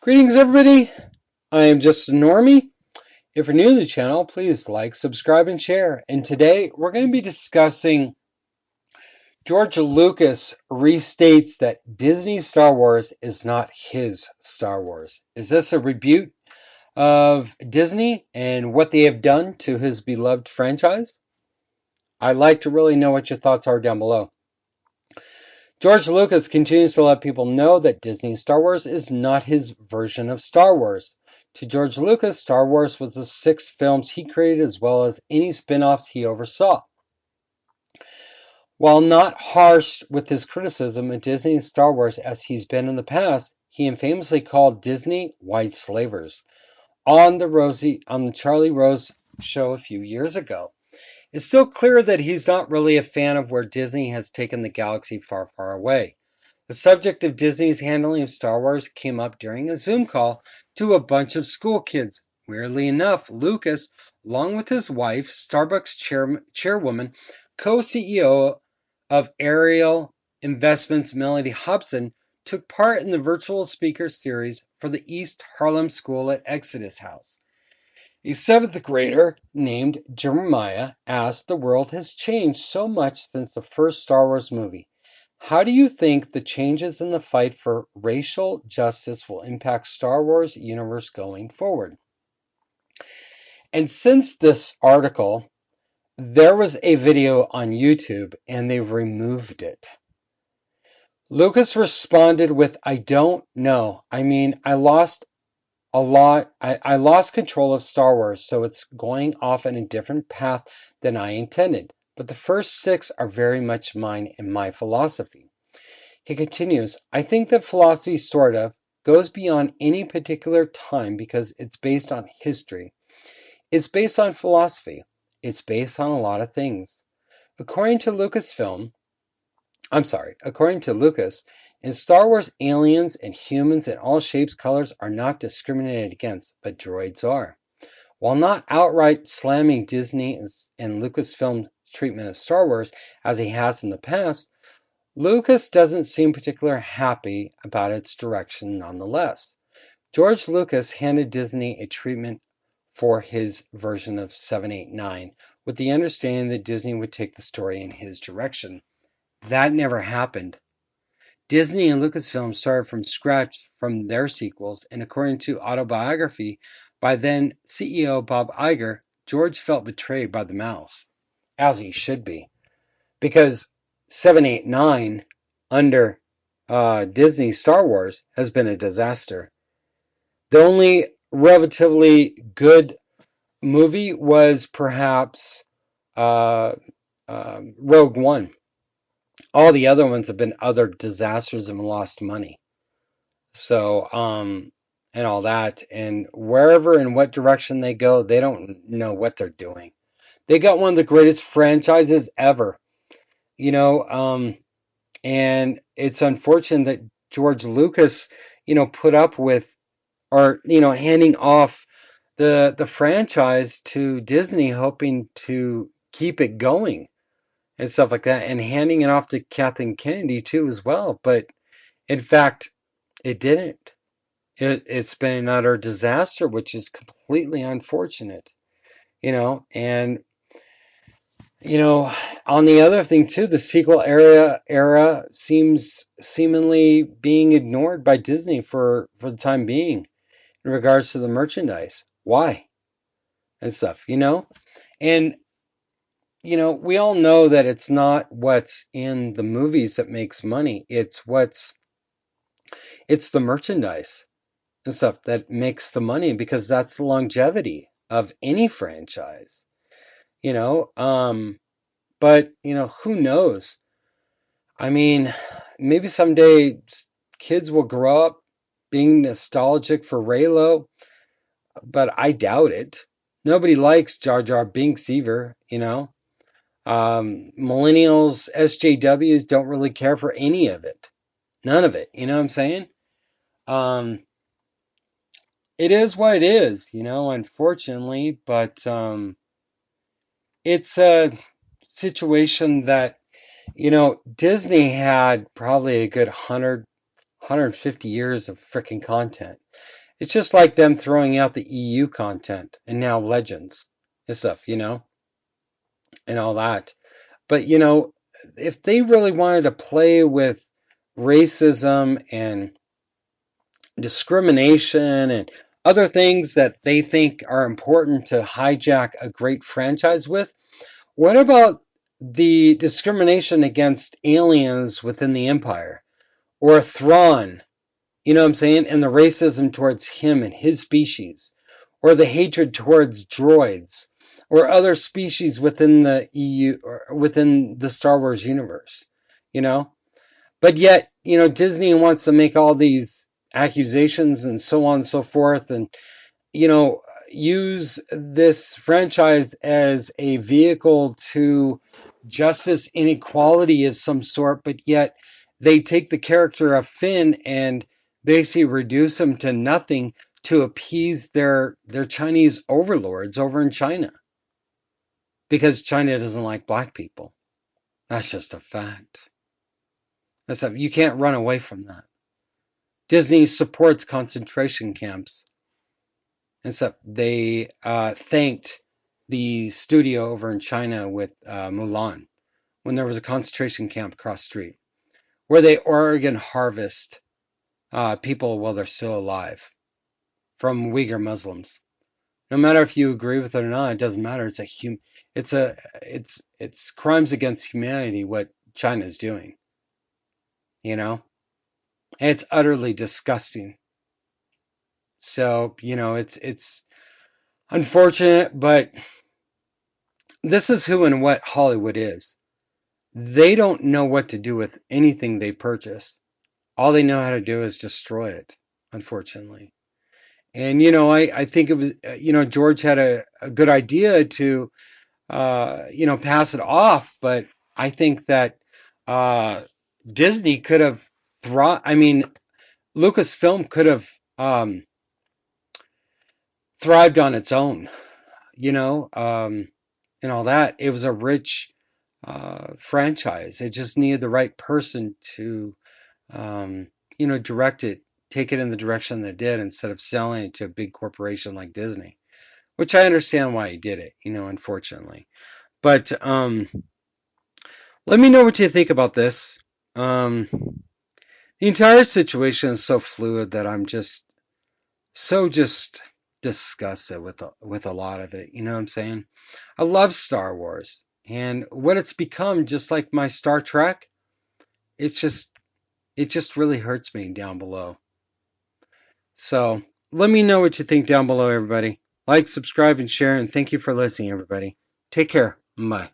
Greetings, everybody. I am just a normie. If you're new to the channel, please like, subscribe, and share. And today we're going to be discussing George Lucas restates that Disney Star Wars is not his Star Wars. Is this a rebuke of Disney and what they have done to his beloved franchise? I'd like to really know what your thoughts are down below. George Lucas continues to let people know that Disney Star Wars is not his version of Star Wars. To George Lucas, Star Wars was the 6 films he created as well as any spin-offs he oversaw. While not harsh with his criticism of Disney Star Wars as he's been in the past, he infamously called Disney white slavers on the Charlie Rose show a few years ago. It's still clear that he's not really a fan of where Disney has taken the galaxy far, far away. The subject of Disney's handling of Star Wars came up during a Zoom call to a bunch of school kids. Weirdly enough, Lucas, along with his wife, Starbucks chairwoman, co-CEO of Ariel Investments Melody Hobson, took part in the virtual speaker series for the East Harlem School at Exodus House. A 7th grader named Jeremiah asked, "The world has changed so much since the first Star Wars movie. How do you think the changes in the fight for racial justice will impact Star Wars universe going forward?" And since this article, there was a video on YouTube and they've removed it. Lucas responded with, "I don't know. I lost I lost control of Star Wars, so it's going off in a different path than I intended. But the first 6 are very much mine and my philosophy." He continues, "I think that philosophy sort of goes beyond any particular time because it's based on history. It's based on philosophy. It's based on a lot of things. According to Lucas, in Star Wars, aliens and humans in all shapes, colors are not discriminated against, but droids are. While not outright slamming Disney and Lucasfilm's treatment of Star Wars as he has in the past, Lucas doesn't seem particularly happy about its direction nonetheless. George Lucas handed Disney a treatment for his version of 7, 8, 9, with the understanding that Disney would take the story in his direction. That never happened. Disney and Lucasfilm started from scratch from their sequels, and according to autobiography by then CEO Bob Iger, George felt betrayed by the mouse, as he should be, because 7, 8, 9 under Disney Star Wars has been a disaster. The only relatively good movie was perhaps Rogue One. All the other ones have been other disasters and lost money. So, and all that. And wherever and what direction they go, they don't know what they're doing. They got one of the greatest franchises ever. And it's unfortunate that George Lucas, put up with, or, handing off the franchise to Disney, hoping to keep it going and stuff like that, and handing it off to Kathleen Kennedy too as well. But in fact, it didn't. It's been an utter disaster, which is completely unfortunate, and on the other thing too, the sequel era seems seemingly being ignored by Disney for the time being in regards to the merchandise. Why? And stuff, and we all know that it's not what's in the movies that makes money. It's the merchandise and stuff that makes the money, because that's the longevity of any franchise, but who knows? Maybe someday kids will grow up being nostalgic for Raylo, but I doubt it. Nobody likes Jar Jar Binks either, millennials, SJWs don't really care for any of it. None of it, you know what I'm saying? It is what it is, unfortunately, but it's a situation that, Disney had probably a good 150 years of freaking content. It's just like them throwing out the EU content and now Legends and stuff, and all that. But, if they really wanted to play with racism and discrimination and other things that they think are important to hijack a great franchise with, what about the discrimination against aliens within the Empire? Or Thrawn, you know what I'm saying? And the racism towards him and his species, or the hatred towards droids, or other species within the EU or within the Star Wars universe, you know? But yet, Disney wants to make all these accusations and so on and so forth, and, you know, use this franchise as a vehicle to justice inequality of some sort, but yet they take the character of Finn and basically reduce him to nothing to appease their Chinese overlords over in China. Because China doesn't like black people. That's just a fact. You can't run away from that. Disney supports concentration camps. And so they thanked the studio over in China with Mulan when there was a concentration camp across the street where they organ harvest people while they're still alive from Uyghur Muslims. No matter if you agree with it or not, it doesn't matter. It's crimes against humanity what China's doing. And it's utterly disgusting. So, it's unfortunate, but this is who and what Hollywood is. They don't know what to do with anything they purchase. All they know how to do is destroy it, unfortunately. And, I think it was, George had a good idea to, pass it off, but I think that Disney could have Lucasfilm could have thrived on its own, and all that. It was a rich franchise. It just needed the right person to, direct it, take it in the direction that it did instead of selling it to a big corporation like Disney, which I understand why he did it, unfortunately. But let me know what you think about this. The entire situation is so fluid that I'm just disgusted with a lot of it. You know what I'm saying? I love Star Wars, and what it's become, just like my Star Trek, it just really hurts me down below. So let me know what you think down below, everybody. Like, subscribe, and share, and thank you for listening, everybody. Take care. Bye.